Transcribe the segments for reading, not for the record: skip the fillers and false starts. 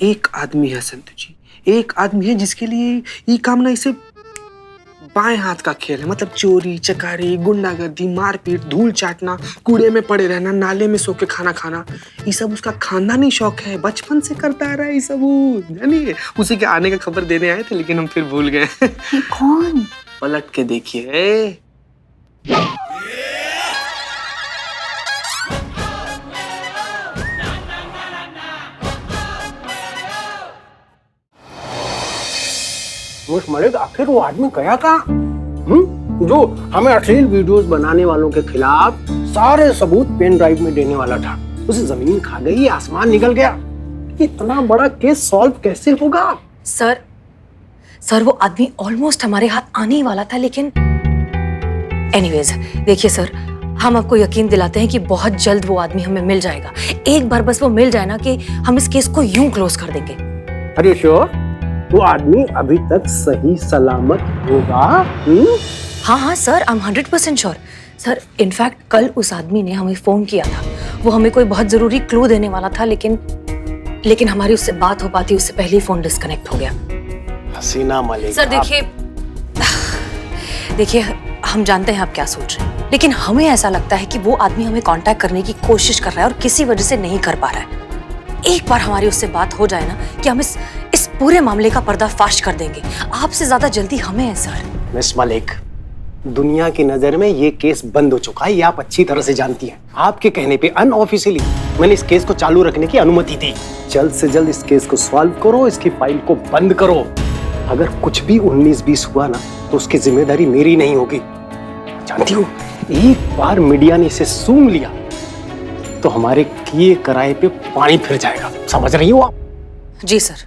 एक आदमी है संतु जी, एक आदमी है जिसके लिए ये काम ना इसे बाएं हाथ का खेल है। मतलब चोरी चकारी, गुंडागर्दी, मारपीट, धूल चाटना, कूड़े में पड़े रहना, नाले में सो के खाना खाना, ये सब उसका खानदानी शौक है। बचपन से करता आ रहा है ये सब। जानिए उसी के आने का खबर देने आए थे लेकिन हम फिर भूल गए। कौन? पलट के देखिए। मलिक आखिर वो आदमी गया कहाँ? जो हमें अश्लील वीडियोस बनाने वालों के खिलाफ सारे सबूत पेन ड्राइव में देने वाला था। उसे जमीन खा गई, आसमान निकल गया। इतना बड़ा केस सॉल्व कैसे होगा? सर वो आदमी ऑलमोस्ट हमारे हाथ आने ही वाला था, लेकिन एनीवेज देखिए सर, हम आपको यकीन दिलाते हैं कि बहुत जल्द वो आदमी हमें मिल जाएगा। एक बार बस वो मिल जाए ना कि हम इस केस को यूं क्लोज कर देंगे। अरे श्योर? वो आदमी अभी तक सही सलामत होगा? हाँ sir, I am 100% sure. Sir in fact कल उस आदमी ने हमें फोन किया था। वो हमें कोई बहुत जरूरी क्लू देने वाला था, लेकिन हमारी उससे बात हो पाती उससे पहले ही फोन डिस्कनेक्ट हो गया। हसीना मलिक सर देखिए हम जानते हैं आप क्या सोच रहे हैं, लेकिन हमें ऐसा लगता है कि वो आदमी हमें कांटेक्ट करने की कोशिश कर रहा है और किसी वजह से नहीं कर पा रहा है। एक बार हमारी उससे बात हो जाए ना कि हम इस पूरे मामले का पर्दाफाश कर देंगे। आपसे ज्यादा जल्दी हमें है सर। मिस मलिक, दुनिया की नजर में ये केस बंद हो चुका है, ये आप अच्छी तरह से जानती हैं। आपके कहने पे अनऑफिशियली मैंने इस केस को चालू रखने की अनुमति दी। जल्द से जल्द इस केस को सॉल्व करो, इसकी फाइल को बंद करो। अगर कुछ भी 19-20 हुआ ना तो उसकी जिम्मेदारी मेरी नहीं होगी। जानती हो, एक बार मीडिया ने इसे सूंघ लिया तो हमारे किए कराए पे पानी फिर जाएगा। समझ रही हो आप? जी सर।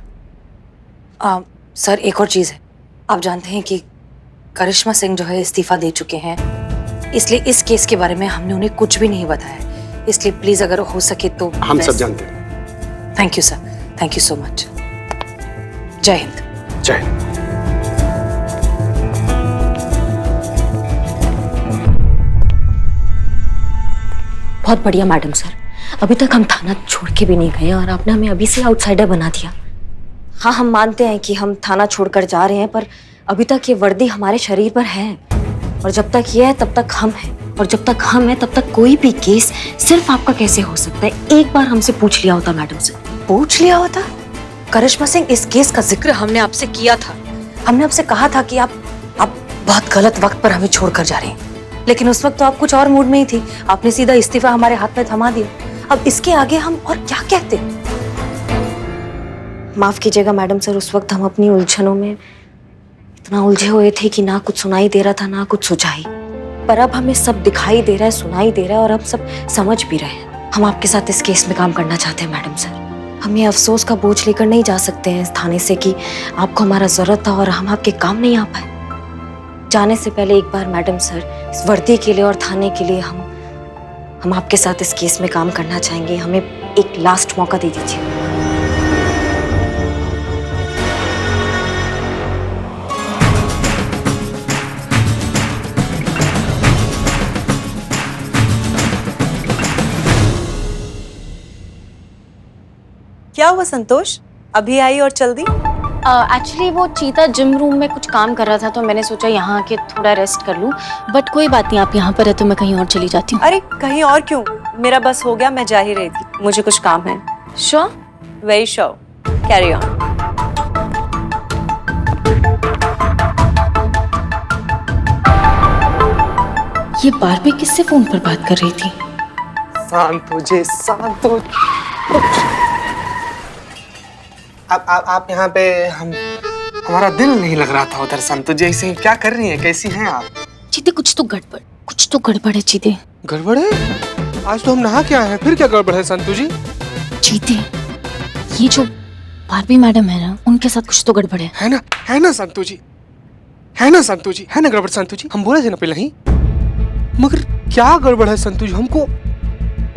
सर एक और चीज है, आप जानते हैं कि करिश्मा सिंह जो है इस्तीफा दे चुके हैं, इसलिए इस केस के बारे में हमने उन्हें कुछ भी नहीं बताया। इसलिए प्लीज अगर हो सके तो हम सब जानते हैं। Thank you sir, thank you so much. जय हिंद। जय हिंद। बहुत बढ़िया मैडम सर, अभी तक हम थाना छोड़ के भी नहीं गए और आपने हमें अभी से आउटसाइडर बना दिया। हाँ हम मानते हैं कि हम थाना छोड़कर जा रहे हैं, पर अभी तक ये वर्दी हमारे शरीर पर है और जब तक ये है तब तक हम हैं, और जब तक हम हैं तब तक कोई भी केस सिर्फ आपका कैसे हो सकता है? एक बार हमसे पूछ लिया होता मैडम से। पूछ लिया होता? करिश्मा सिंह, इस केस का जिक्र हमने आपसे किया था। हमने आपसे कहा था कि आप बहुत गलत वक्त पर हमें छोड़कर जा रहे हैं, लेकिन उस वक्त तो आप कुछ और मूड में ही थी। आपने सीधा इस्तीफा हमारे हाथ में थमा दिया। अब इसके आगे हम और क्या कहते? माफ कीजिएगा मैडम सर, उस वक्त हम अपनी उलझनों में इतना उलझे हुए थे कि ना कुछ सुनाई दे रहा था ना कुछ सुझाई। पर अब हमें सब दिखाई दे रहा है, सुनाई दे रहा है और अब सब समझ भी रहे हैं। हम आपके साथ इस केस में काम करना चाहते हैं मैडम सर। हम ये अफसोस का बोझ लेकर नहीं जा सकते हैं इस थाने से कि आपको हमारा जरूरत था और हम आपके काम नहीं आ पाए। जाने से पहले एक बार मैडम सर, इस वर्दी के लिए और थाने के लिए हम आपके साथ इस केस में काम करना चाहेंगे। हमें एक लास्ट मौका दे दीजिए। क्या हुआ संतोष, अभी आई और चल दी? एक्चुअली वो चीता जिम रूम में कुछ काम कर रहा था तो मैंने सोचा यहाँ आके थोड़ा रेस्ट कर लूँ, बट कोई बात नहीं, आप यहाँ पर है तो मैं कहीं और चली जाती हूँ। अरे कहीं और क्यों, मेरा बस हो गया, मैं जा ही रही थी, मुझे कुछ काम है। Sure? Very sure, carry on. ये बारबी किससे फोन पर बात कर रही थी? शांत हो जे, शांत हो। आप यहाँ पे हमारा दिल नहीं लग रहा था उधर। संतु जी ऐसे क्या कर रही हैं? कैसी हैं आप? चीते कुछ तो गड़बड़ है चीते। गड़बड़ है? आज तो हम नहा के आए हैं, फिर क्या गड़बड़ है संतु जी? चीते, ये जो बारबी मैडम है ना, उनके साथ कुछ तो गड़बड़ है ना संतु जी? है ना संतु जी? है ना गड़बड़ संतु जी? हम बोले थे ना पहले ही, मगर क्या गड़बड़ है संतु जी? हमको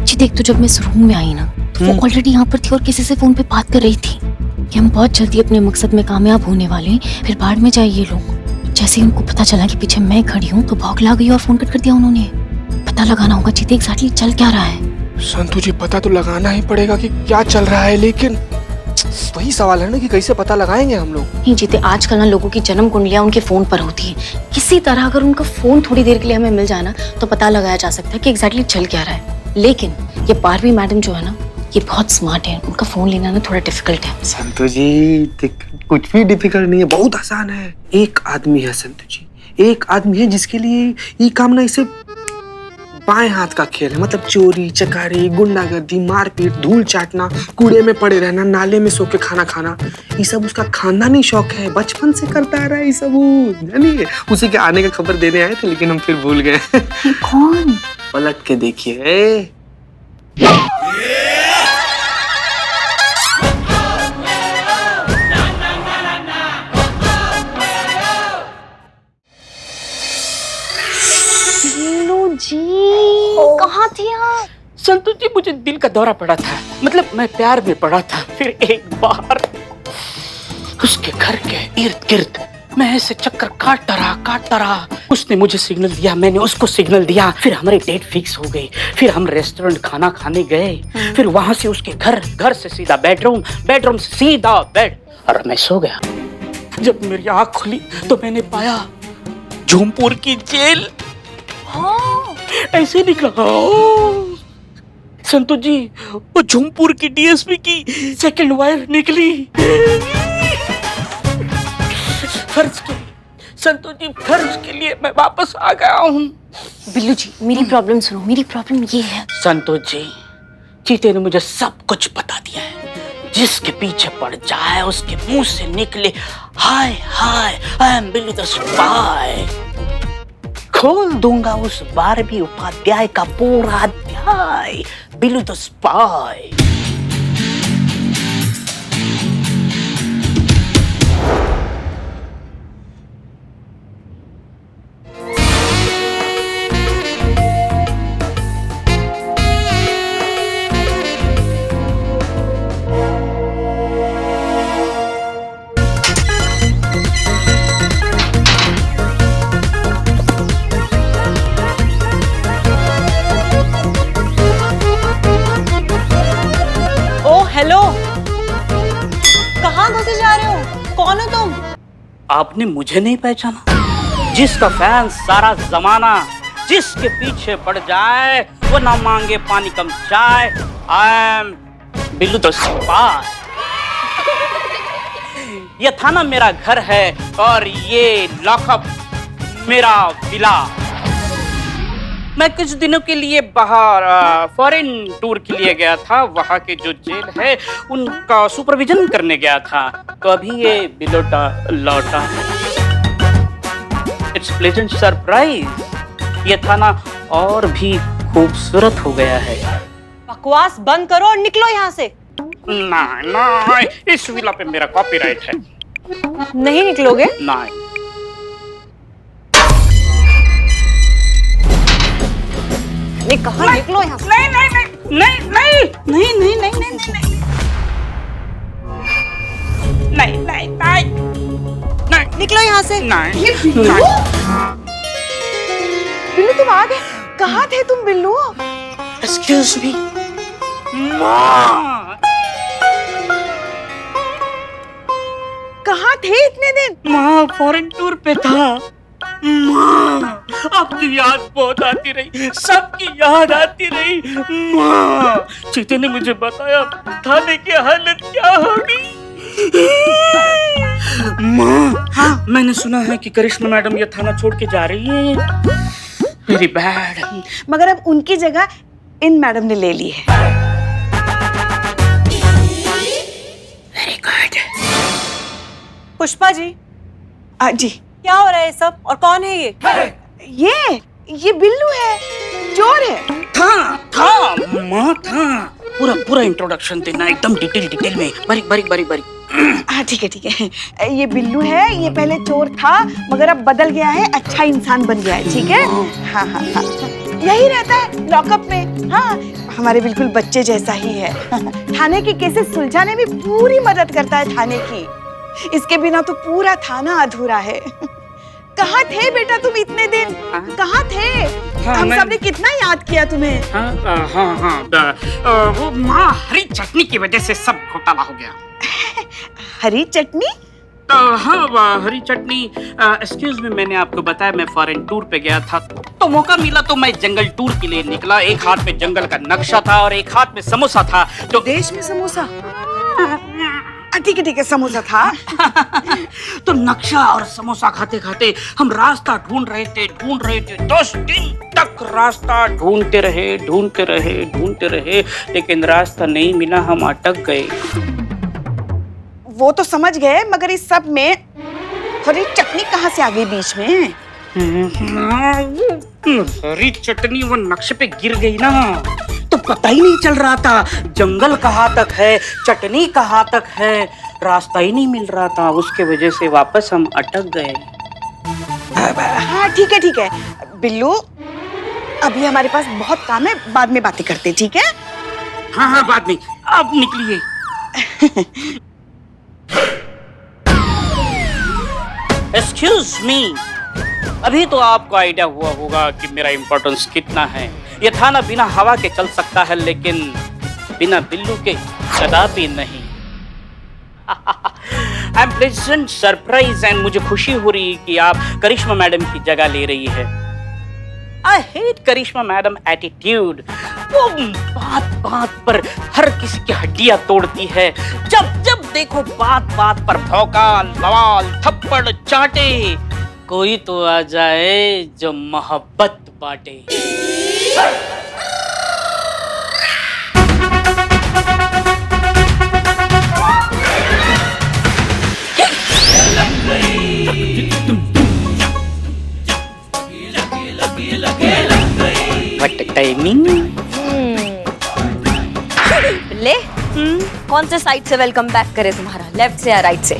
चीते, एक तो जब मैं इस रूम में आई ना तो वो ऑलरेडी यहाँ पर थी और किसी से फोन पे बात कर रही थी कि हम बहुत जल्दी अपने मकसद में कामयाब होने वाले हैं, फिर बाढ़ में जाए ये लोग। जैसे ही उनको पता चला कि पीछे मैं खड़ी हूँ तो बौखला गई और फोन कट कर दिया उन्होंने। पता लगाना होगा चीते एग्जैक्टली चल क्या रहा है। संतु जी, पता तो लगाना ही पड़ेगा कि क्या चल रहा है, लेकिन वही सवाल है ना कि कैसे पता लगाएंगे हम लोग। नहीं जीते, आजकल ना लोगों की जन्म कुंडलियां उनके फोन पर होती है। किसी तरह अगर उनका फोन थोड़ी देर के लिए हमें मिल जाए ना तो पता लगाया जा सकता है कि एग्जैक्टली चल क्या रहा है। लेकिन ये पारवी मैडम जो है ना, ये बहुत स्मार्ट है, उनका फोन लेना ना थोड़ा डिफिकल्ट है। संतु जी कुछ भी डिफिकल्ट नहीं है, बहुत आसान है। एक आदमी है संतु जी, एक आदमी है जिसके लिए ये काम ना इसे बाएं हाथ का खेल है। मतलब चोरी चकारी, गुंडागर्दी, मारपीट, धूल चाटना, कूड़े में पड़े रहना, नाले में सो के खाना खाना, ये सब उसका खानदानी शौक है, बचपन से करता आ रहा है ये सब। जानिए उसी के आने का खबर देने आए थे लेकिन हम फिर भूल गए। कौन? पलट के देखिए। जी कहाँ थी आप? संतु जी मुझे दिल का दौरा पड़ा था, मतलब मैं प्यार में पड़ा था। फिर एक बार उसके घर के इर्द गिर्द मैं ऐसे चक्कर काटता रहा। उसने मुझे सिग्नल दिया, मैंने उसको सिग्नल दिया, फिर हमारी डेट फिक्स हो गई। फिर हम रेस्टोरेंट खाना खाने गए, फिर वहां से उसके घर से सीधा बेडरूम से सीधा बेड, और मैं सो गया। जब मेरी आंख खुली तो मैंने पाया झूमपुर की जेल। ऐसे निकला संतु जी, वो झूमपुर की डीएसपी की सेकंड वाइफ निकली। फर्ज के संतु जी, फर्ज के लिए मैं वापस आ गया हूँ। बिल्लू जी मेरी प्रॉब्लम सुनो, मेरी प्रॉब्लम ये है। संतु जी, चीते ने मुझे सब कुछ बता दिया है। जिसके पीछे पड़ जाए उसके मुंह से निकले hi hi I am Billu the spy. खोल दूंगा उस बारहवीं उपाध्याय का पूरा अध्याय, बिल्लू द स्पाई। हेलो, कहाँ घुसे जा रहे हो? कौन हो तुम? आपने मुझे नहीं पहचाना? जिसका फैन सारा जमाना, जिसके पीछे पड़ जाए वो ना मांगे पानी कम चाय। आई एम बिल्लू द स्पाई। ये थाना मेरा घर है और ये लॉकअप मेरा विला। मैं कुछ दिनों के लिए बाहर फॉरेन टूर के लिए गया था। वहाँ के जो जेल है उनका सुपरविजन करने गया था, तो अभी ये बिलोटा लौटा। It's pleasant surprise. ये थाना और भी खूबसूरत हो गया है। बकवास बंद करो और निकलो यहाँ से। नहीं, इस विला पे मेरा कॉपीराइट है। नहीं निकलोगे? नहीं। मैं कहा निकलो यहाँ से। नहीं। निकलो यहाँ से। बिल्लू तुम आ गए? कहाँ थे तुम बिल्लू? एक्सक्यूज मी माँ। कहाँ थे इतने दिन? माँ फॉरेन टूर पे था। माँ आपकी याद बहुत आती रही, सबकी याद आती रही। माँ चीते ने मुझे बताया थाने की हालत क्या होगी। माँ हाँ, मैंने सुना है कि करिश्मा मैडम ये थाना छोड़ के जा रही है। Very bad. मगर अब उनकी जगह इन मैडम ने ले ली है। Very good. पुष्पा जी। जी क्या हो रहा है सब, और कौन है ये बिल्लू है, चोर है। था माँ था। पूरा इंट्रोडक्शन देना एकदम डिटेल में, बारीक। हाँ ठीक है। ये बिल्लू है, ये पहले चोर था मगर अब बदल गया है, अच्छा इंसान बन गया है। ठीक है। हाँ यही रहता है लॉकअप में। हाँ हमारे बिल्कुल बच्चे जैसा ही है। थाने की केसेस सुलझाने में पूरी मदद करता है थाने की। इसके बिना तो पूरा थाना अधूरा है। कहाँ थे बेटा तुम इतने दिन? कहाँ थे? हम सबने कितना याद किया तुम्हें। वो माँ हरी चटनी की वजह से सब घोटाला हो गया। हरी चटनी? हाँ हरी चटनी। एक्सक्यूज मी, मैंने आपको बताया मैं फॉरेन टूर पे गया था, तो मौका मिला तो मैं जंगल टूर के लिए निकला। एक हाथ में जंगल का नक्शा था और एक हाथ में समोसा था। तो देश में समोसा? ठीक है समोसा था। तो नक्शा और समोसा खाते खाते हम रास्ता ढूंढ रहे थे 10 दिन तक रास्ता ढूंढते रहे, लेकिन रास्ता नहीं मिला, हम अटक गए। वो तो समझ गए, मगर इस सब में हरी चटनी कहाँ से आ गई बीच में? हरी चटनी वो नक्शे पे गिर गई ना, तो पता ही नहीं चल रहा था जंगल कहाँ तक है, चटनी कहाँ तक है, रास्ता ही नहीं मिल रहा था। उसके वजह से वापस हम अटक गए। हाँ ठीक है बिल्लू, अभी हमारे पास बहुत काम है, बाद में बातें करते, ठीक है? हाँ बाद में, अब निकलिए। एक्सक्यूज मी, अभी तो आपको आइडिया हुआ होगा कि मेरा इंपॉर्टेंस कितना है। ये थाना बिना हवा के चल सकता है, लेकिन बिना बिल्लू के कदापि नहीं। I am pleasant surprise and मुझे खुशी हो रही है कि आप करिश्मा मैडम की जगह ले रही है। I hate Karishma madam attitude. वो बात पर हर किसी की हड्डियां तोड़ती है। जब देखो बात पर भौकाल, बवाल, थप्पड़ चाटे। कोई तो आ जाए जो मोहब्बत बांटे। What a timing? ले कौन से साइड से वेलकम बैक करे तुम्हारा, लेफ्ट से या राइट से?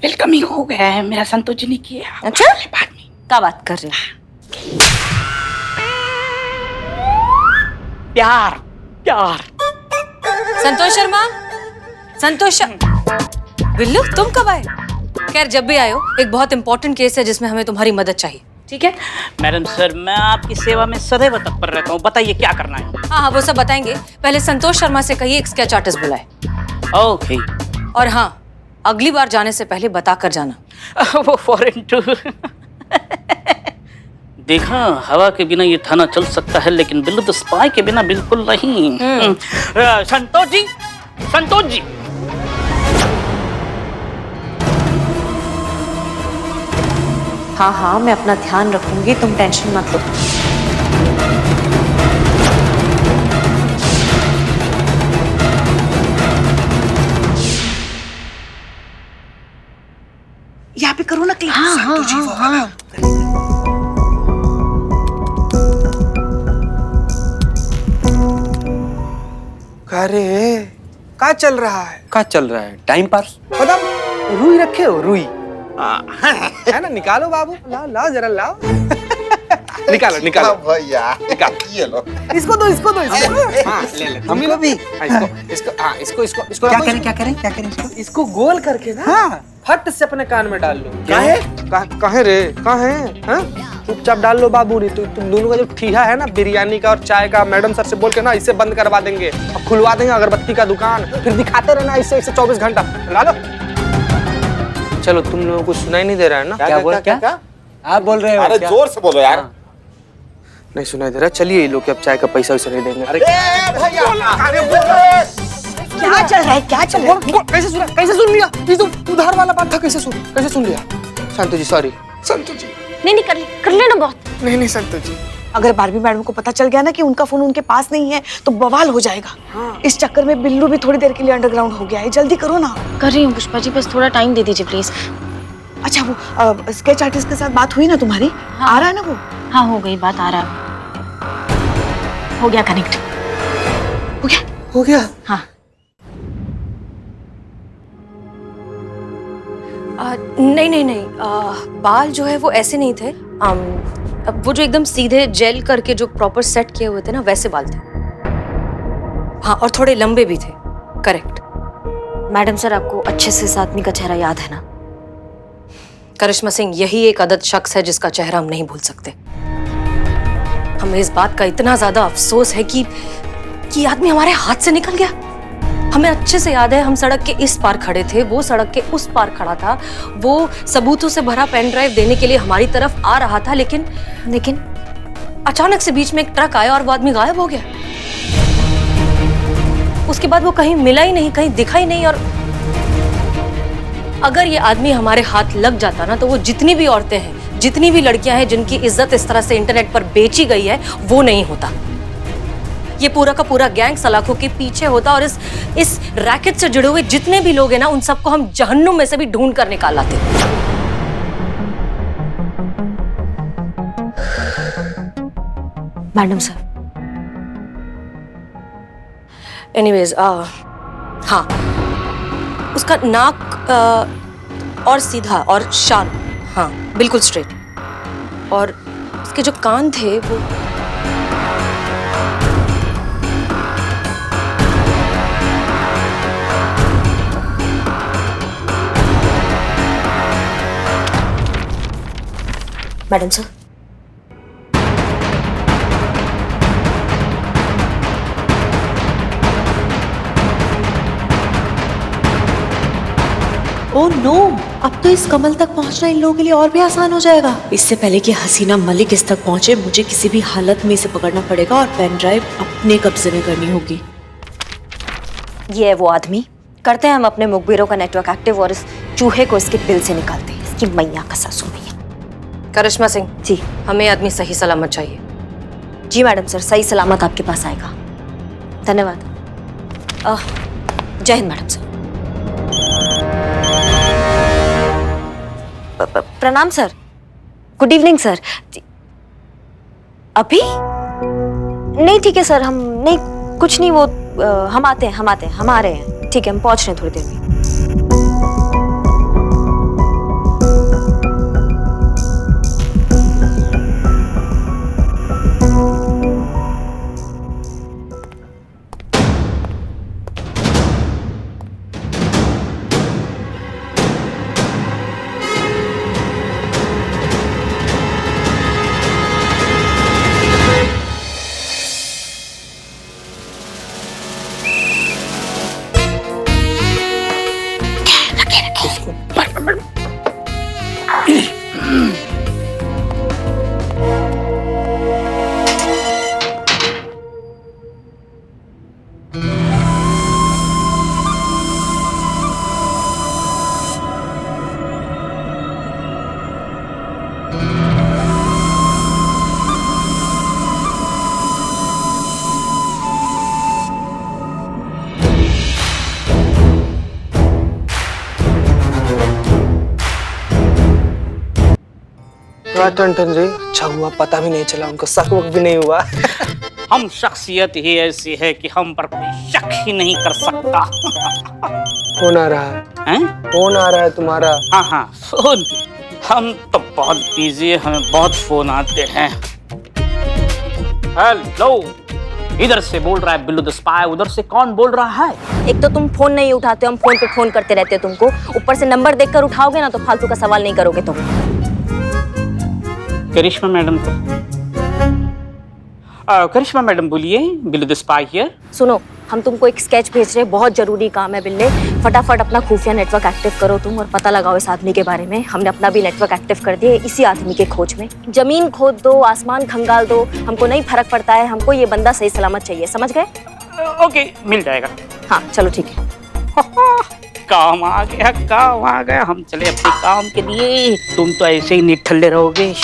वेलकमिंग हो गया है, मेरा संतोष जी ने किया। अच्छा बाद में क्या बात कर रहे हो? प्यार। संतोष बिल्लू, तुम कब आए? खैर जब भी आए हो, एक बहुत इंपॉर्टेंट केस है जिसमें हमें तुम्हारी मदद चाहिए, ठीक है? मैडम सर, मैं आपकी सेवा में सदैव तत्पर रहता हूँ, बताइए क्या करना है। हाँ वो सब बताएंगे, पहले संतोष शर्मा से कहिए एक स्केच आर्टिस्ट बुलाए। ओके। और हाँ, अगली बार जाने से पहले बता कर जाना। वो फॉरेन टूर। देखा, हवा के बिना ये थाना चल सकता है, लेकिन बिल्लू द स्पाई के बिना बिल्कुल नहीं। संतोष जी। हाँ मैं अपना ध्यान रखूंगी, तुम टेंशन मत लो। यहाँ पे करो ना क्लिक। हाँ। अरे क्या चल रहा है? Time pass. मतलब रुई रखे हो? रुई है ना? निकालो बाबू, लाओ जरा लाओ। निकालो भैया, ये लो। इसको दो। हाँ ले हमको भी। इसको क्या करें इसको गोल करके ना, फट से अपने कान में डाल लो। काहे रे? चुपचाप डाल लो बाबू, नहीं तो तुम दोनों का जो ठीहा है ना बिरयानी का और चाय का, मैडम सर से बोल के ना इसे बंद करवा देंगे। अब खुलवा देंगे अगरबत्ती का दुकान, फिर दिखाते रहना इसे 24 घंटा। डालो। चलो, तुम लोगों को सुनाई नहीं दे रहा है ना? क्या आप बोल रहे हो? अरे जोर से बोलो यार। नहीं सुनाई दे रहा। चलिए, ये लोग अब चाय का पैसा वैसा नहीं देंगे। अरे क्या चल रहा है? कैसे सुन लिया? ये तो उधार वाला बात था। कैसे सुन लिया? संतोष जी सॉरी। संतोष जी नहीं कर लेना बहुत। नहीं संतोष जी, अगर बारबी मैडम को पता चल गया ना कि उनका फोन उनके पास नहीं है तो बवाल हो जाएगा। इस चक्कर में बिल्लू भी थोड़ी देर के लिए अंडरग्राउंड हो गया है। जल्दी करो ना। कर रही हूँ पुष्पा जी, बस थोड़ा टाइम दे दीजिए प्लीज। अच्छा, वो स्केच आर्टिस्ट के साथ बात हुई ना तुम्हारी? आ रहा है ना वो? हाँ हो गई बात, आ रहा हो गया कनेक्ट। हो गया। हाँ नहीं बाल जो है वो ऐसे नहीं थे। अब वो जो एकदम सीधे जेल करके जो प्रॉपर सेट किए हुए थे ना, वैसे बाल थे। हाँ, और थोड़े लंबे भी थे। करेक्ट। मैडम सर, आपको अच्छे से इस आदमी का चेहरा याद है ना? करिश्मा सिंह यही एक अदद शख्स है जिसका चेहरा हम नहीं भूल सकते। हमें इस बात का इतना ज्यादा अफसोस है कि ये आदमी हमारे हाथ से निकल गया। हमें अच्छे से याद है, हम सड़क के इस पार खड़े थे, वो सड़क के उस पार खड़ा था, वो सबूतों से भरा पेन ड्राइव देने के लिए हमारी तरफ आ रहा था, लेकिन अचानक से बीच में एक ट्रक आया और वो आदमी गायब हो गया। उसके बाद वो कहीं मिला ही नहीं, कहीं दिखा ही नहीं। और अगर ये आदमी हमारे हाथ लग जाता ना, तो वो जितनी भी औरतें हैं, जितनी भी लड़कियां हैं जिनकी इज्जत इस तरह से इंटरनेट पर बेची गई है, वो नहीं होता। ये पूरा का पूरा गैंग सलाखों के पीछे होता और इस रैकेट से जुड़े हुए जितने भी लोग हैं ना, उन सबको हम जहन्नुम में से भी ढूंढ कर निकाल लाते। मैडम सर, एनीवेज, हाँ, उसका नाक और सीधा और शार्प, हाँ बिल्कुल स्ट्रेट, और उसके जो कान थे वो मैडम सर, ओह नो, अब तो इस कमल तक पहुंचना इन लोगों के लिए और भी आसान हो जाएगा। इससे पहले कि हसीना मलिक इस तक पहुंचे, मुझे किसी भी हालत में इसे पकड़ना पड़ेगा और पेन ड्राइव अपने कब्जे में करनी होगी। ये है वो आदमी। करते हैं हम अपने मुखबिरों का नेटवर्क एक्टिव और इस चूहे को इसके बिल से निकालते हैं। इसकी मैया का सासू मैया। करिश्मा सिंह जी। हमें आदमी सही सलामत चाहिए। जी मैडम सर, सही सलामत आपके पास आएगा। धन्यवाद। जय हिंद मैडम सर। प्रणाम सर। Good evening sir. अभी नहीं, ठीक है सर, हम नहीं, कुछ नहीं, वो हम आते हैं, हम आ रहे हैं। ठीक है, हम पहुंच रहे हैं थोड़ी देर में। टन जी, अच्छा हुआ पता भी नहीं चला, उनको शक वक भी नहीं हुआ। हम शख्सियत ही ऐसी है कि हम पर कोई शक ही नहीं कर सकता। फोन आ रहा है, फोन आ रहा है तुम्हारा। हाँ हाँ, फोन। हम तो बहुत बिजी है, हमें बहुत फोन आते हैं। हेलो, इधर से बोल रहा है बिल्लू द स्पाई, उधर से कौन बोल रहा है? एक तो तुम फोन नहीं उठाते, हम फोन पे फोन करते रहते हैं तुमको, ऊपर से नंबर देखकर उठाओगे ना तो फालतू का सवाल नहीं करोगे तुम। करिश्मा मैडम को करिश्मा मैडम बोलिए, बिल्लू द स्पाई हियर। सुनो, हम तुमको एक स्केच भेज रहे हैं, बहुत जरूरी काम है बिल्ले। फटाफट अपना खुफिया नेटवर्क एक्टिव करो तुम और पता लगाओ इस आदमी के बारे में। हमने अपना भी नेटवर्क एक्टिव कर दिया इसी आदमी के खोज में। जमीन खोद दो, आसमान खंगाल दो, हमको नहीं फर्क पड़ता है, हमको ये बंदा सही सलामत चाहिए, समझ गए? ओके, मिल जाएगा। हाँ चलो ठीक है। काम आ गया, काम आ गया, हम चले अपने काम के लिए। तुम तो ऐसे ही निठल्ले रहोगे।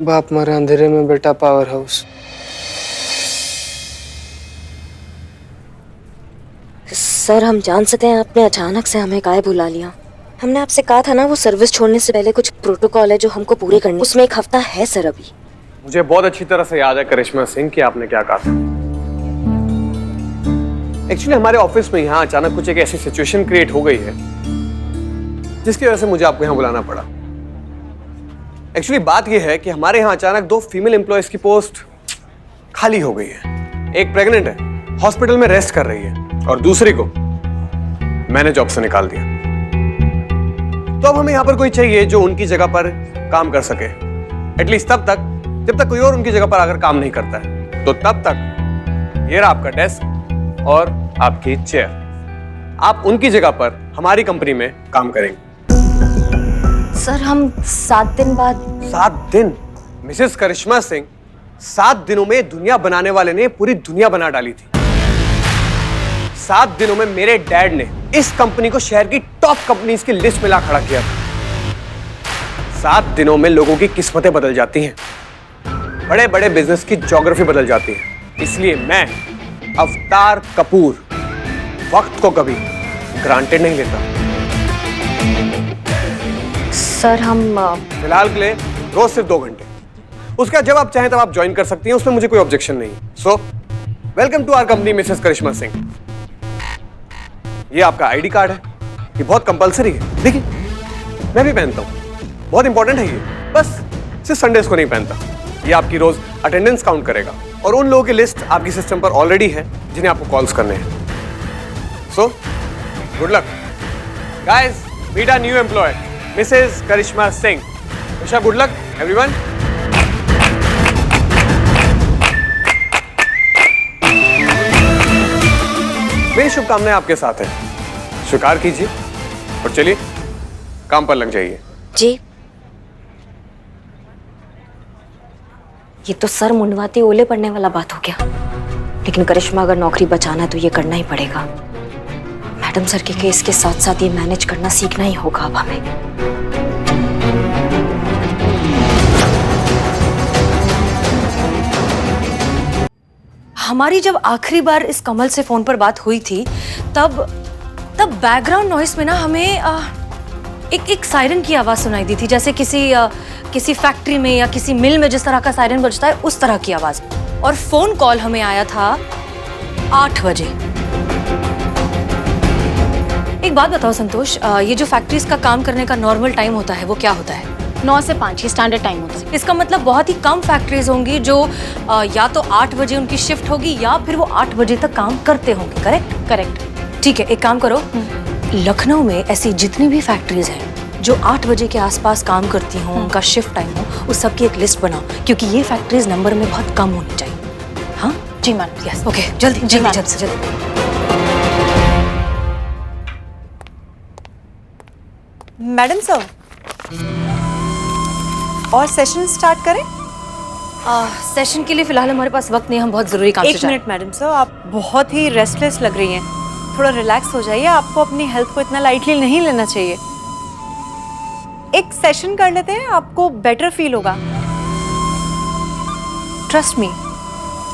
बाप मरा अंधेरे में, बेटा पावर हाउस। सर, हम जान सकते हैं आपने अचानक से हमें काहे बुला लिया? हमने आपसे कहा था ना, वो सर्विस छोड़ने से पहले कुछ प्रोटोकॉल है जो हमको पूरे करने, उसमें एक हफ्ता है सर अभी। मुझे बहुत अच्छी तरह से याद है करिश्मा सिंह कि आपने क्या कहा था। एक्चुअली हमारे ऑफिस में यहाँ अचानक कुछ एक ऐसी सिचुएशन क्रिएट हो गई है जिसकी वजह से मुझे आपको यहाँ बुलाना पड़ा। एक्चुअली बात यह है कि हमारे यहाँ अचानक 2 फीमेल एम्प्लॉयज की पोस्ट खाली हो गई है। एक प्रेग्नेंट है, हॉस्पिटल में रेस्ट कर रही है, और दूसरी को मैंने जॉब से निकाल दिया। तो अब हमें यहाँ पर कोई चाहिए जो उनकी जगह पर काम कर सके, एटलीस्ट तब तक जब तक कोई और उनकी जगह पर आकर काम नहीं करता है। तो तब तक ये रहा आपका डेस्क और आपकी चेयर। आप उनकी जगह पर हमारी कंपनी में काम करेंगे। सर हम 7 दिन बाद। 7 दिन? मिसेस करिश्मा सिंह, 7 दिनों में दुनिया बनाने वाले ने पूरी दुनिया बना डाली थी। 7 दिनों में मेरे डैड ने इस कंपनी को शहर की टॉप कंपनीज की लिस्ट में ला खड़ा किया था। 7 दिनों में लोगों की किस्मतें बदल जाती हैं, बड़े बड़े बिजनेस की ज्योग्राफी बदल जाती है। इसलिए मैं अवतार कपूर वक्त को कभी ग्रांटेड नहीं लेता। सर हम फिलहाल के लिए रोज सिर्फ 2 घंटे, उसके बाद जब आप चाहें तब आप ज्वाइन कर सकती हैं, उसमें मुझे कोई ऑब्जेक्शन नहीं है। So welcome to our company Mrs Karishma Singh. ये आपका आईडी कार्ड है, ये बहुत कंपलसरी है। देखिए मैं भी पहनता हूँ, बहुत इंपॉर्टेंट है ये, बस सिर्फ संडेज को नहीं पहनता। ये आपकी रोज अटेंडेंस काउंट करेगा और उन लोगों की लिस्ट आपकी सिस्टम पर ऑलरेडी है जिन्हें आपको कॉल्स करने हैं। So good luck guys, meet a new employee Mrs Karishma Singh. Wish good luck everyone. मेरी शुभकामनाएं आपके साथ हैं, स्वीकार कीजिए और चलिए काम पर लग जाइए। जी, ये तो सर मुंडवाते ओले पड़ने वाला बात हो गया, लेकिन करिश्मा अगर नौकरी बचाना है तो ये करना ही पड़ेगा। मैडम सर के केस के साथ साथ ये मैनेज करना सीखना ही होगा अब हमें। हमारी जब आखिरी बार इस कमल से फोन पर बात हुई थी तब बैकग्राउंड नॉइस में ना हमें एक सायरन की आवाज सुनाई दी थी, जैसे किसी फैक्ट्री में या किसी मिल में जिस तरह का सायरन बजता है उस तरह की आवाज। और फोन कॉल हमें आया था 8 बजे। एक बात बताओ संतोष, ये जो फैक्ट्रीज का काम करने का नॉर्मल टाइम होता है वो क्या होता है? 9 से 5 ही स्टैंडर्ड टाइम होता है। इसका मतलब बहुत ही कम फैक्ट्रीज होंगी जो या तो 8 बजे उनकी शिफ्ट होगी या फिर वो 8 बजे तक काम करते होंगे। करेक्ट? करेक्ट। ठीक है, एक काम करो, लखनऊ में ऐसी जितनी भी फैक्ट्रीज हैं जो 8 बजे के आसपास काम करती हों, उनका शिफ्ट टाइम हो, उस सब की एक लिस्ट बनाओ, क्योंकि ये फैक्ट्रीज नंबर में बहुत कम होनी चाहिए। हाँ जी मैडम। यस, ओके, जल्दी जल्दी जल्दी से जल्दी। मैडम सर, और सेशन स्टार्ट करें? सेशन के लिए फिलहाल हमारे पास वक्त नहीं, हम बहुत जरूरी काम से जा एक रहे हैं। मिनट मैडम सर, आप बहुत ही रेस्टलेस लग रही हैं, थोड़ा रिलैक्स हो जाइए। आपको अपनी हेल्थ को इतना लाइटली नहीं लेना चाहिए। एक सेशन कर लेते हैं, आपको बेटर फील होगा, ट्रस्ट मी।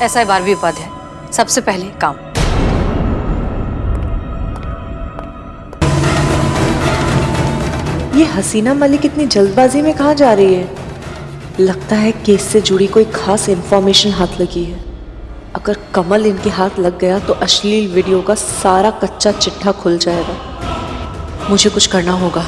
ऐसा है 12वीं उपाध्याय, सबसे पहले काम। ये हसीना मलिक इतनी जल्दबाजी में कहाँ जा रही है? लगता है केस से जुड़ी कोई खास इंफॉर्मेशन हाथ लगी है। अगर कमल इनके हाथ लग गया तो अश्लील वीडियो का सारा कच्चा चिट्ठा खुल जाएगा। मुझे कुछ करना होगा।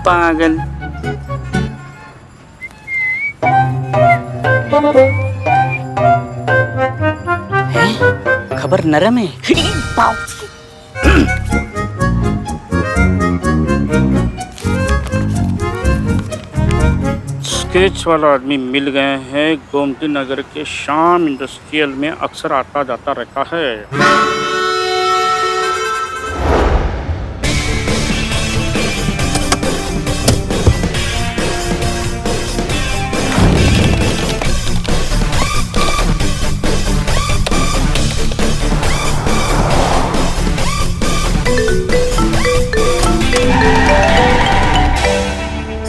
पागल। खबर नरम है। स्केच वाला आदमी मिल गए हैं। गोमती नगर के शाम इंडस्ट्रियल में अक्सर आता जाता रहता है।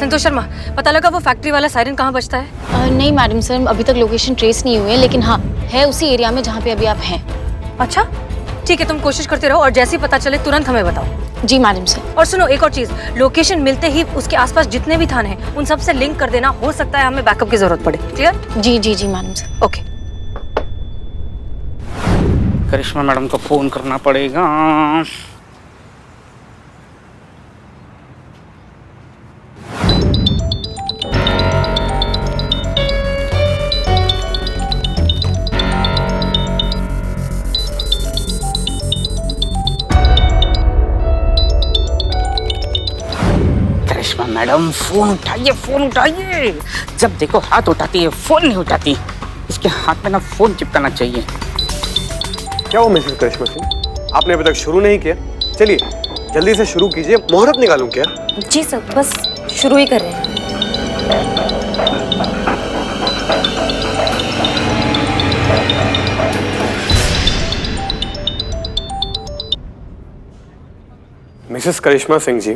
संतोष शर्मा, पता लगा वो फैक्ट्री वाला सायरन कहाँ बजता है? नहीं मैडम सर, अभी तक लोकेशन ट्रेस नहीं हुई है, लेकिन हाँ है उसी एरिया में जहाँ पे अभी आप हैं। अच्छा, ठीक है, तुम कोशिश करते रहो और जैसे ही पता चले तुरंत हमें बताओ। जी मैडम सर। और सुनो एक और चीज, लोकेशन मिलते ही उसके आसपास जितने भी थाने हैं उन सब से लिंक कर देना, हो सकता है हमें बैकअप की जरूरत पड़े। क्लियर? जी जी जी मैडम सर। ओके। करिश्मा मैडम को फोन करना पड़ेगा। करिश्मा मैडम फोन उठाइए, फोन उठाइए। जब देखो हाथ उठाती है, फोन नहीं उठाती। इसके हाथ में ना फोन चिपकाना चाहिए। क्या हो मिसेस करिश्मा सिंह, आपने अभी तक शुरू नहीं किया? चलिए जल्दी से शुरू कीजिए। मुहूर्त निकालूं क्या? जी सर, बस शुरू ही कर रहे हैं। Mrs Karishma Singh ji,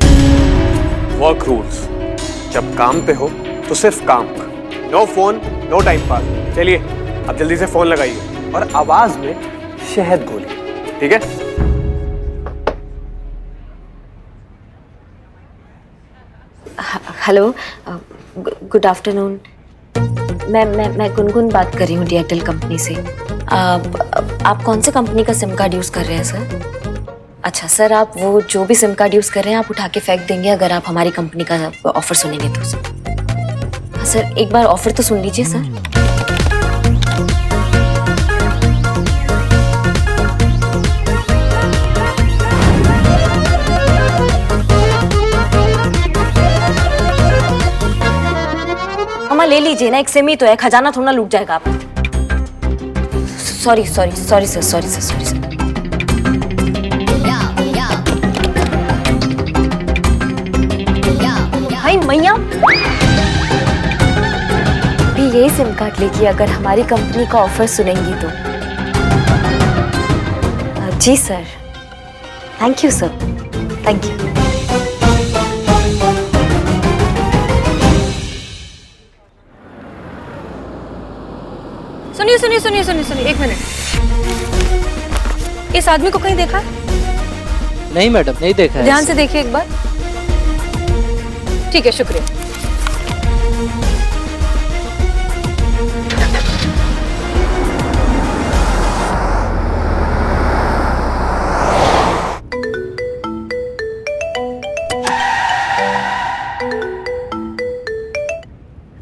work rules, जब काम पे हो तो सिर्फ काम, no phone no time pass. चलिए अब जल्दी से फोन लगाइए और आवाज में शहद घोलिए, ठीक है? Hello, good afternoon. मैं गुनगुन बात कर रही हूँ डीएयरटेल कंपनी से। आप कौन से कंपनी का सिम कार्ड यूज़ कर रहे हैं सर? अच्छा सर, आप वो जो भी सिम कार्ड यूज़ कर रहे हैं आप उठा के फेंक देंगे अगर आप हमारी कंपनी का ऑफर सुनेंगे तो सर। एक बार ऑफर तो सुन लीजिए सर। अम्मा ले लीजिए ना, एक सिम ही तो है, खजाना थोड़ा लूट जाएगा आप। Sorry sir. भाई मैया भी यही सिम कार्ड लेगी अगर हमारी कंपनी का ऑफर सुनेंगी तो। जी sir, thank you sir, thank you. सुनिए, एक मिनट। इस आदमी को कहीं देखा? नहीं मैडम, नहीं देखा है। ध्यान से देखिए एक बार। ठीक है, शुक्रिया।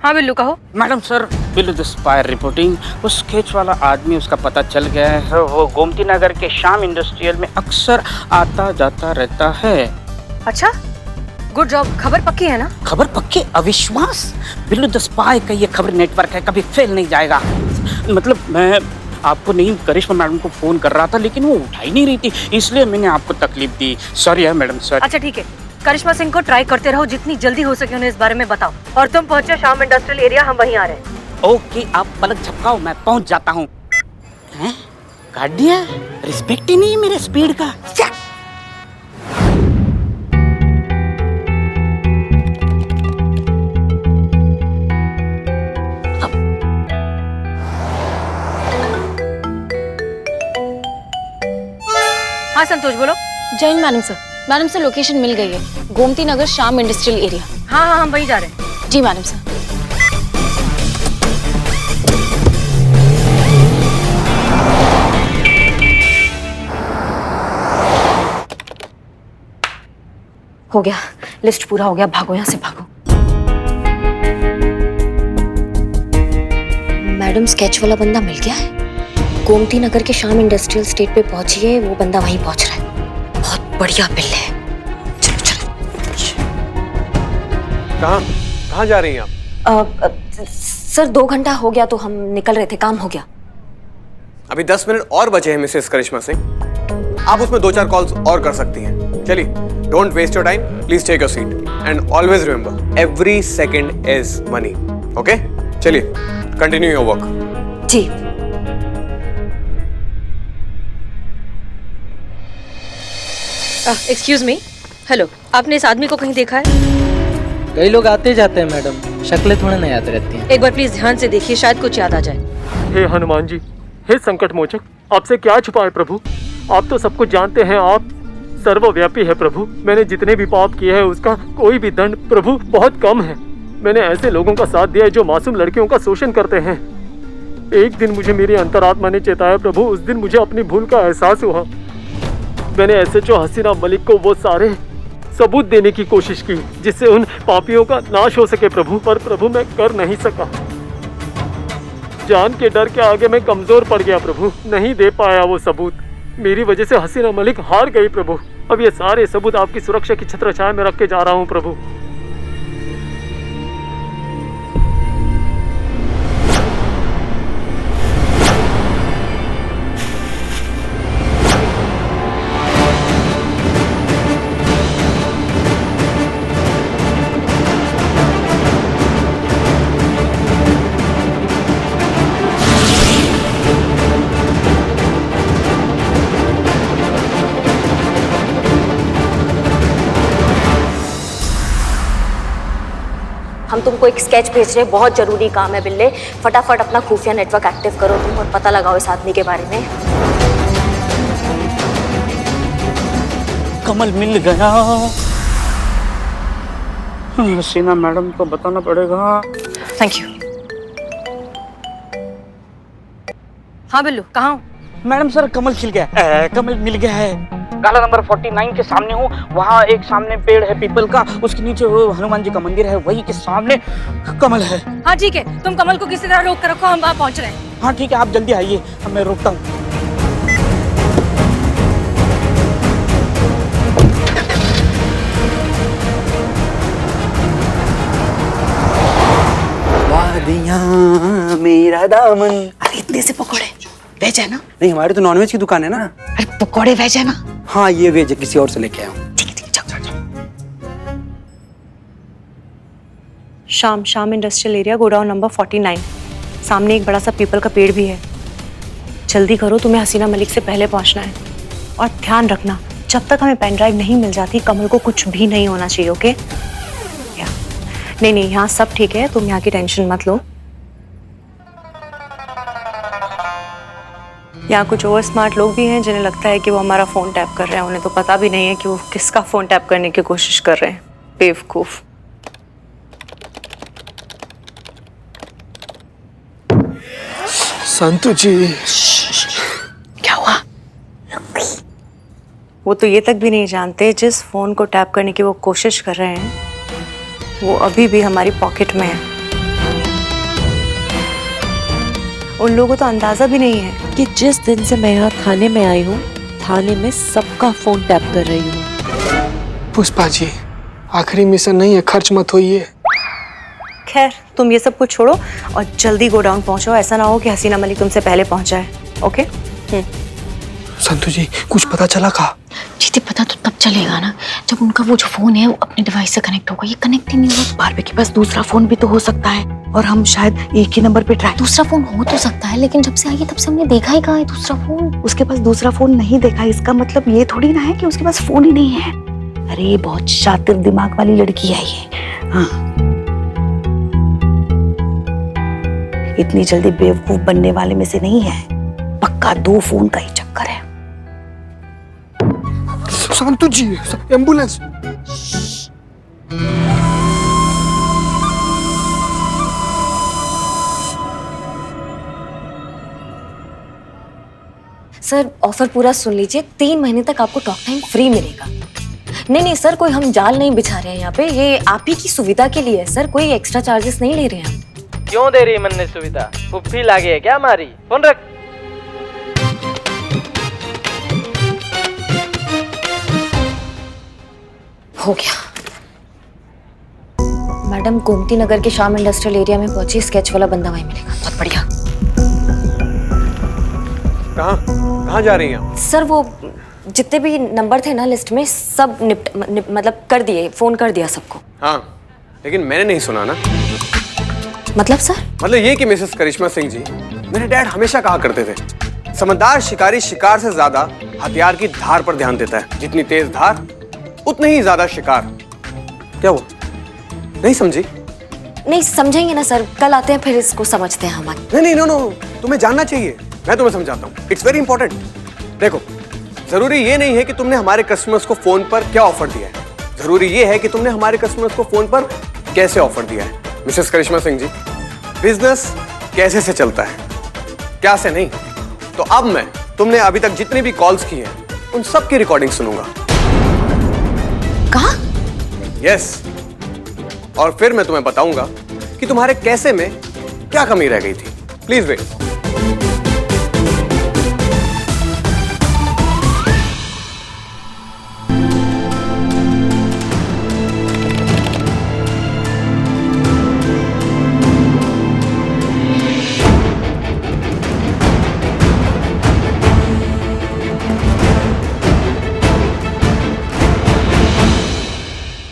हाँ बिल्लू कहो। Madam sir, Billu the spy reporting. वो स्केच वाला आदमी, उसका पता चल गया है। वो गोमती नगर के श्याम इंडस्ट्रियल में अक्सर आता जाता रहता है। अच्छा, गुड जॉब। खबर पक्की है ना? खबर पक्की? अविश्वास? बिल्लू द स्पाई का ये खबर नेटवर्क है, कभी फेल नहीं जाएगा। मतलब मैं आपको नहीं, करिश्मा मैडम को फोन कर रहा था लेकिन वो उठा ही नहीं रही थी, इसलिए मैंने आपको तकलीफ दी। सॉरी है मैडम, सॉरी। अच्छा ठीक है, करिश्मा सिंह को ट्राई करते रहो, जितनी जल्दी हो सके उन्हें इस बारे में बताओ। और तुम पहुंचे श्याम इंडस्ट्रियल एरिया, हम वहीं आ रहे हैं। ओके, आप पलक झपकाओ, मैं पहुंच जाता हूँ। काट दिया, रिस्पेक्ट ही नहीं मेरे स्पीड का। हाँ संतोष बोलो। जय हिंद madam sir. Madam sir, location मिल गई है, गोमती नगर श्याम इंडस्ट्रियल एरिया। हाँ, हम वहीं जा रहे हैं। जी मैडम सर। हो गया, लिस्ट पूरा हो गया, भागो यहाँ से भागो। मैडम, स्केच वाला बंदा मिल गया है, गोमती नगर के श्याम इंडस्ट्रियल स्टेट पे पहुंची है, वो बंदा वहीं पहुंच रहा है। बहुत बढ़िया बिल है। चलो। कहाँ जा रही हैं आप? सर 2 घंटा हो गया तो हम निकल रहे थे, काम हो गया। अभी 10 मिनट और बचे हैं मिसेस करिश्मा सिंह, आप उसमें 2-4 कॉल्स और कर सकती हैं। चलिए, don't waste your time, please take your seat and always remember, every second is money. Okay, चलिए कंटिन्यू योर वर्क। जी। एक्सक्यूज मी, हेलो, आपने इस आदमी को कहीं देखा है? कई लोग आते जाते हैं मैडम, शक्लें थोड़ा नहीं याद रहती हैं। एक बार प्लीज ध्यान से देखिए, शायद कुछ याद आ जाए। हे हनुमान जी, हे संकट मोचक, आपसे क्या छुपा है प्रभु? आप तो सब कुछ जानते हैं, आप सर्वव्यापी है प्रभु। मैंने जितने भी पाप किए हैं उसका कोई भी दंड प्रभु बहुत कम है। मैंने ऐसे लोगों का साथ दिया है जो मासूम लड़कियों का शोषण करते हैं। एक दिन मुझे मेरी अंतरात्मा ने चेताया प्रभु, उस दिन मुझे अपनी भूल का एहसास हुआ। मैंने SHO हसीना मलिक को वो सारे सबूत देने की कोशिश की जिससे उन पापियों का नाश हो सके प्रभु, पर प्रभु मैं कर नहीं सका। जान के डर के आगे मैं कमजोर पड़ गया प्रभु, नहीं दे पाया वो सबूत। मेरी वजह से हसीना मलिक हार गई प्रभु। अब ये सारे सबूत आपकी सुरक्षा की छत्रछाया में रख के जा रहा हूँ प्रभु। हम तुमको एक स्केच भेज रहे हैं, बहुत जरूरी काम है बिल्ले। फटाफट अपना खुफिया नेटवर्क एक्टिव करो तुम और पता लगाओ इस आदमी के बारे में। कमल मिल गया। हसीना मैडम को बताना पड़ेगा। Thank you. हाँ बिल्लू, कहाँ हो? मैडम सर कमल खिल गया, कमल मिल गया है। गाला नंबर 49 के सामने हूँ। वहाँ एक सामने पेड़ है पीपल का, उसके नीचे वो हनुमान जी का मंदिर है, वही के सामने कमल है। हाँ ठीक है, तुम कमल को किसी तरह रोक कर रखो, हम वहाँ पहुँच रहे हैं। हाँ ठीक है, आप जल्दी आइए, मैं रोकता हूँ। वादियाँ मेरा दामन। अरे इतने से पकौड़े वेज है ना? नहीं, हमारी तो नॉनवेज की दुकान है ना। अरे पकौड़े वेज है ना? हाँ ये वेज है, किसी और से लेके आया हूँ। ठीक है, जाओ। शाम इंडस्ट्रियल एरिया, गोडाउन नंबर 49। सामने एक बड़ा सा पीपल का पेड़ भी है। जल्दी करो, तुम्हें हसीना मलिक से पहले पहुंचना है। और ध्यान रखना, जब तक हमें पेन ड्राइव नहीं मिल जाती कमल को कुछ भी नहीं होना चाहिए, ओके? नहीं, यहाँ सब ठीक है, तुम यहाँ की टेंशन मत लो। यहाँ कुछ ओवर स्मार्ट लोग भी हैं जिन्हें लगता है कि वो हमारा फोन टैप कर रहे हैं। उन्हें तो पता भी नहीं है कि वो किसका फोन टैप करने की कोशिश कर रहे हैं। बेवकूफ। संतु जी, क्या हुआ? वो तो ये तक भी नहीं जानते जिस फोन को टैप करने की वो कोशिश कर रहे हैं वो अभी भी हमारी पॉकेट में है। उन लोगों को तो अंदाजा भी नहीं है कि जिस दिन से मैं यहाँ थाने में आई हूँ, थाने में सबका फोन टैप कर रही हूँ। पुष्पा जी, आखिरी मिशन नहीं है, खर्च मत होइए। खैर, तुम ये सब कुछ छोड़ो और जल्दी गोडाउन पहुंचो। ऐसा ना हो कि हसीना मलिक तुमसे पहले पहुंचा है, ओके? संतु जी, कुछ पता चला का? जीते पता तो तब चलेगा ना जब उनका वो जो फोन है वो अपने डिवाइस से कनेक्ट होगा। ये कनेक्ट ही नहीं हुआ। बारबे के पास दूसरा फोन भी तो हो सकता है और हम शायद एक ही नंबर पे ट्राई। दूसरा फोन हो तो सकता है, लेकिन जब से आई है तब से हमने देखा ही कहाँ है दूसरा फोन। उसके पास दूसरा फोन नहीं देखा, इसका मतलब ये थोड़ी ना है कि उसके पास फोन ही नहीं है। अरे ये बहुत शातिर दिमाग वाली लड़की है ये। हाँ, इतनी जल्दी बेवकूफ बनने वाले में से नहीं है। पक्का 2 फोन का ही चक्कर है। संतु जी, एम्बुलेंस। सर ऑफर पूरा सुन लीजिए, 3 महीने तक आपको टॉक टाइम फ्री मिलेगा। नहीं सर, कोई हम जाल नहीं बिछा रहे हैं यहाँ पे, ये आप ही की सुविधा के लिए है सर, कोई एक्स्ट्रा चार्जेस नहीं ले रहे हैं हम। क्यों दे रही मन ने सुविधा? फुफ्फी लागे है क्या हमारी? फोन रख। हो गया। मैडम गोमती नगर के शाम इंडस्ट्रियल एरिया में पहुंची, स्केच वाला बंदा वहीं मिलेगा। बहुत बढ़िया। कहाँ जा रही हैं? सर वो जितने भी नंबर थे ना लिस्ट में सब मतलब कर दिए, फोन कर दिया सबको। हाँ, लेकिन मैंने नहीं सुना ना। मतलब सर? मतलब ये कि मिसेस करिश्मा सिंह जी, मेरे डैड हमेशा कहा करते थे, समझदार शिकारी शिकार से ज्यादा हथियार की धार पर ध्यान देता है। जितनी तेज धार उतने ही ज्यादा शिकार। क्या वो नहीं समझी? नहीं समझेंगे ना सर, कल आते हैं फिर इसको समझते हैं हम। नहीं, तुम्हें जानना चाहिए, मैं तुम्हें समझाता हूँ। It's very important. देखो, जरूरी ये नहीं है कि तुमने हमारे कस्टमर्स को फोन पर क्या ऑफर दिया है, जरूरी ये है कि तुमने हमारे कस्टमर्स को फोन पर कैसे ऑफर दिया है। मिसेस करिश्मा सिंह जी, बिजनेस कैसे से चलता है, क्या से नहीं। तो अब मैं तुमने अभी तक जितनी भी कॉल्स की हैं उन सब की रिकॉर्डिंग सुनूंगा। कहा? यस, और फिर मैं तुम्हें बताऊंगा कि तुम्हारे कैसे में क्या कमी रह गई थी। Please wait.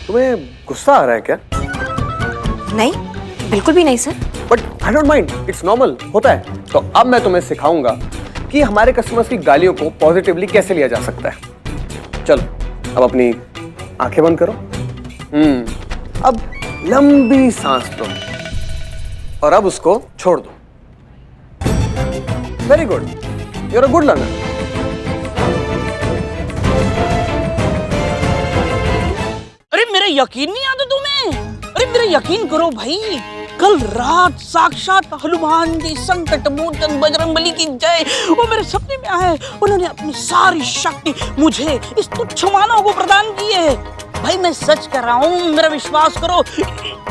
तुम्हें गुस्सा आ रहा है क्या? नहीं, बिल्कुल भी नहीं sir. But I don't mind, it's normal, होता है। तो अब मैं तुम्हें सिखाऊंगा कि हमारे कस्टमर्स की गालियों को पॉजिटिवली कैसे लिया जा सकता है। चलो अब अपनी आंखें बंद करो। अब लंबी सांस लो और अब उसको छोड़ दो। Very good, you are a good learner. अरे मेरा यकीन नहीं आता तुम्हें? अरे मेरा यकीन करो भाई, कल रात साक्षात हनुमान जी संकट मोचन बजरंगबली की जय वो मेरे सपने में आए। उन्होंने अपनी सारी शक्ति मुझे इस तुच्छ मानव को प्रदान की है। भाई मैं सच कर रहा हूँ, मेरा विश्वास करो।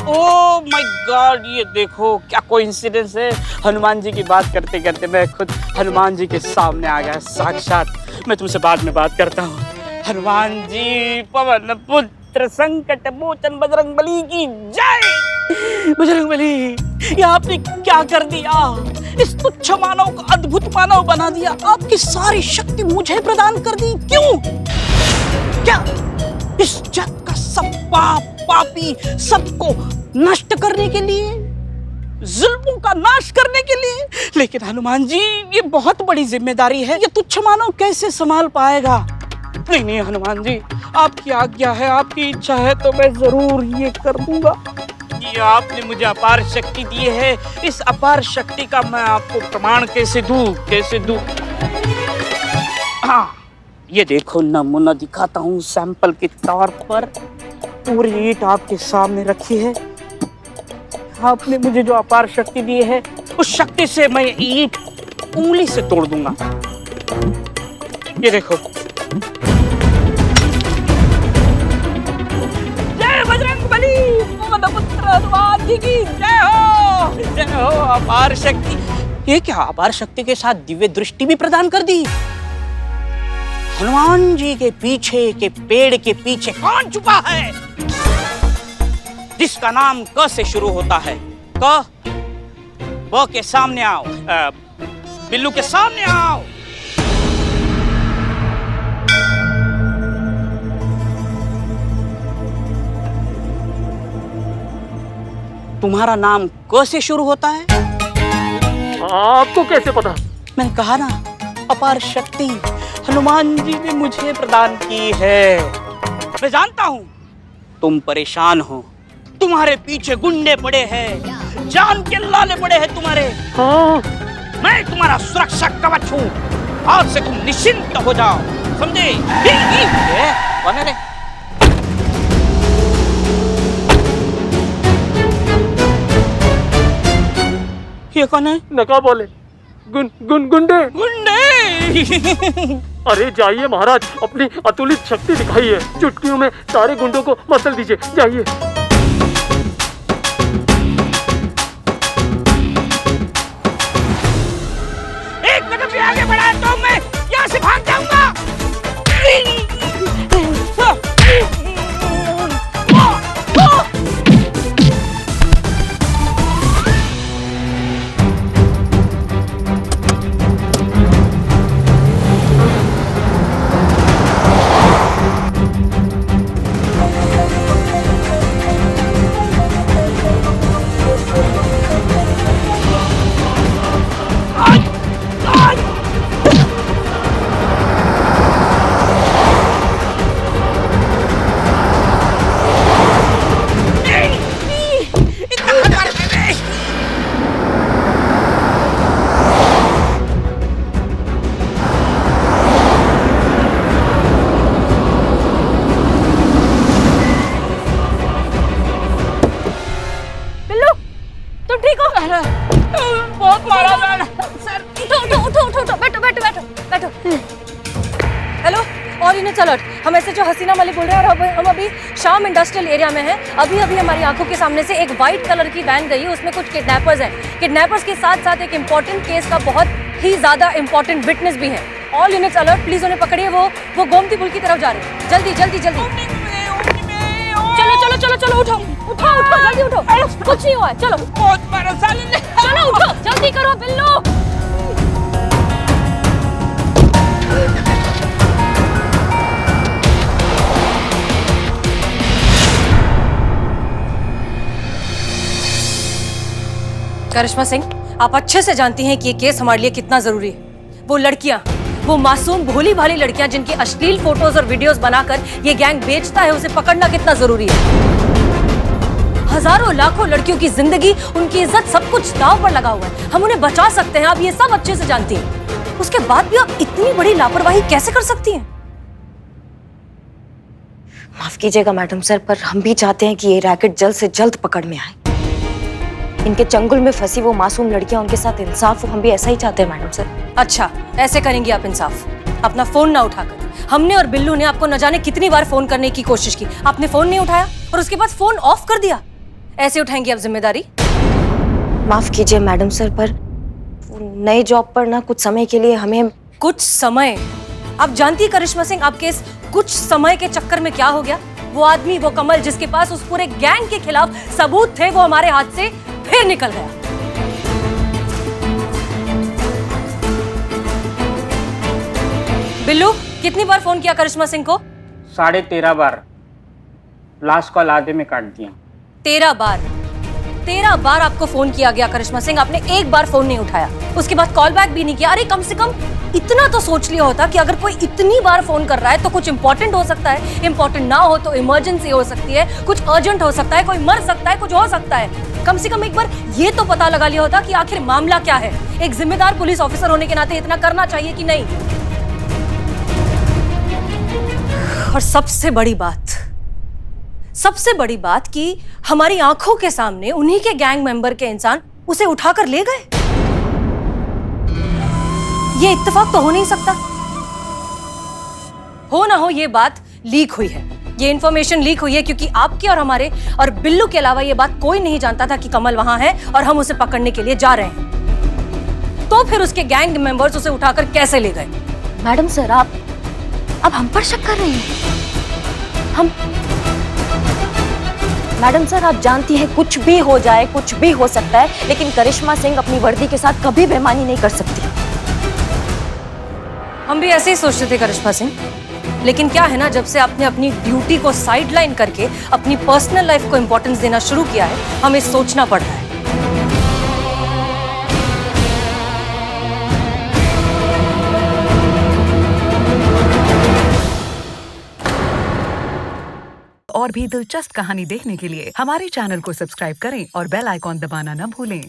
ओह माय गॉड, ये देखो क्या कोइंसिडेंस है। हनुमान जी की बात करते करते मैं खुद हनुमान जी के सामने आ गया साक्षात। मैं तुमसे बाद में बात करता हूँ। हनुमान जी पवन पुत्र संकट मोचन बजरंगबली की जय। बजरंगबली, ये आपने क्या कर दिया? इस तुच्छ मानव को अद्भुत मानव बना दिया। आपकी सारी शक्ति मुझे प्रदान कर दी। क्यों? क्या इस जग का सब पाप पापी सबको नष्ट करने के लिए, जुल्मों का नाश करने के लिए? लेकिन हनुमान जी, ये बहुत बड़ी जिम्मेदारी है, ये तुच्छ मानव कैसे संभाल पाएगा? नहीं नहीं हनुमान जी, आपकी आज्ञा है, आपकी इच्छा है तो मैं जरूर ये कर दूंगा। ये आपने मुझे अपार शक्ति दी है, इस अपार शक्ति का मैं आपको प्रमाण कैसे दूं? हाँ, ये देखो नमूना दिखाता हूँ सैंपल के तौर पर। पूरी ईंट आपके सामने रखी है। आपने मुझे जो अपार शक्ति दी है, उस शक्ति से मैं ईंट उंगली से तोड़ दूंगा। ये देखो। जय बजरंगबली, पवन पुत्र हनुमान जी की जय हो, जय हो। अपार शक्ति, ये क्या अपार शक्ति के साथ दिव्य दृष्टि भी प्रदान कर दी? हनुमान जी के पीछे के पेड़ के पीछे कौन छुपा है, जिसका नाम क से शुरू होता है? क, ब के सामने आओ, बिल्लू के सामने आओ। तुम्हारा नाम क से शुरू होता है? आपको कैसे पता? मैंने कहा ना, अपार शक्ति हनुमान जी ने मुझे प्रदान की है। मैं जानता हूँ तुम परेशान हो, तुम्हारे पीछे गुंडे पड़े हैं, जान के लाले पड़े हैं तुम्हारे। हाँ। मैं तुम्हारा सुरक्षा कवच हूँ, आज से तुम निश्चिंत हो जाओ, समझे? कौन है रे? ये कौन है? नकाब वाले गुंडे। अरे जाइए महाराज, अपनी अतुलित शक्ति दिखाइए, चुटकियों में सारे गुंडों को मसल दीजिए, जाइए। एक कदम भी आगे बढ़ा तो मैं यहाँ से भाग जाऊंगा। बैठो। हेलो, और यूनिट अलर्ट। हम ऐसे जो हसीना मलिक बोल रहे हैं और हम अभी शाम इंडस्ट्रियल एरिया में हैं। अभी अभी हमारी आंखों के सामने से एक वाइट कलर की वैन गई है, उसमें कुछ किडनैपर्स हैं। किडनैपर्स के साथ साथ एक इम्पोर्टेंट केस का बहुत ही ज्यादा इम्पोर्टेंट विटनेस भी है। ऑल यूनिट्स अलर्ट, प्लीज उन्हें पकड़िए। वो गोमती पुल की तरफ जा रहे हैं। जल्दी जल्दी जल्दी। चलो चलो चलो चलो, उठो उठो उठो, जल्दी उठो। कुछ नहीं हुआ है, चलो। चलो उठो, जल्दी करो बिल्लू। करिश्मा सिंह, आप अच्छे से जानती हैं कि ये केस हमारे लिए कितना जरूरी है। वो लड़कियां, वो मासूम भोली भाली लड़कियां जिनकी अश्लील फोटोज और वीडियोस बनाकर ये गैंग बेचता है, उसे पकड़ना कितना जरूरी है। हजारों लाखों लड़कियों की जिंदगी, उनकी इज्जत, सब कुछ दांव पर लगा हुआ है। हम उन्हें बचा सकते हैं, आप ये सब अच्छे से जानती हैं। उसके बाद भी आप इतनी बड़ी लापरवाही कैसे कर सकती हैं? माफ कीजिएगा मैडम सर, पर हम भी चाहते हैं कि ये रैकेट जल्द से जल्द पकड़ में आए। इनके चंगुल में फंसी वो मासूम लड़कियां, उनके साथ इंसाफ हो, हम भी ऐसा ही चाहते हैं मैडम सर। अच्छा, ऐसे करेंगी आप इंसाफ? अपना फोन ना उठाकर। हमने और बिल्लू ने आपको न जाने कितनी बार फोन करने की कोशिश की, आपने फोन नहीं उठाया और उसके बाद फोन ऑफ कर दिया। ऐसे उठाएंगी आप जिम्मेदारी? माफ कीजिए मैडम सर, पर नए जॉब पर ना कुछ समय के लिए हमें। कुछ समय? आप जानती है करिश्मा सिंह, आपके इस कुछ समय के चक्कर में क्या हो गया? वो आदमी, वो कमल जिसके पास उस पूरे गैंग के खिलाफ सबूत थे, वो हमारे हाथ से फिर निकल गया। बिल्लू, कितनी बार फोन किया करिश्मा सिंह को? 13.5 बार। लास्ट कॉल आधे में काट दिया। 13 बार? 13 बार आपको फोन किया गया करिश्मा सिंह, आपने एक बार फोन नहीं उठाया, उसके बाद कॉल बैक भी नहीं किया। अरे कम से कम इतना तो सोच लिया होता कि अगर कोई इतनी बार फोन कर रहा है तो कुछ इंपॉर्टेंट हो सकता है, इंपॉर्टेंट ना हो तो इमरजेंसी हो सकती है, कुछ अर्जेंट हो सकता है, कोई मर सकता है, कुछ हो सकता है। कम से कम एक बार ये तो पता लगा लिया होता कि आखिर मामला क्या है। एक जिम्मेदार पुलिस ऑफिसर होने के नाते इतना करना चाहिए कि नहीं? और सबसे बड़ी बात कि हमारी आंखों के सामने उन्हीं के गैंग मेंबर के इंसान उसे उठाकर ले गए। ये इत्तेफाक तो हो नहीं सकता। हो ना हो, ये बात लीक हुई है, ये इंफॉर्मेशन लीक हुई है, क्योंकि आपके और हमारे और बिल्लू के अलावा ये बात कोई नहीं जानता था कि कमल वहां है और हम उसे पकड़ने के लिए जा रहे हैं। तो फिर उसके गैंग मेंबर्स उसे उठाकर कैसे ले गए? मैडम सर, आप हम पर शक कर रही हैं? मैडम सर, आप जानती हैं कुछ भी हो जाए, कुछ भी हो सकता है, लेकिन करिश्मा सिंह अपनी वर्दी के साथ कभी बेईमानी नहीं कर सकती। हम भी ऐसे ही सोचते थे करिश्मा सिंह, लेकिन क्या है ना, जब से आपने अपनी ड्यूटी को साइडलाइन करके अपनी पर्सनल लाइफ को इंपॉर्टेंस देना शुरू किया है, हमें सोचना पड़ रहा है। और भी दिलचस्प कहानी देखने के लिए हमारे चैनल को सब्सक्राइब करें और बेल आइकॉन दबाना न भूलें।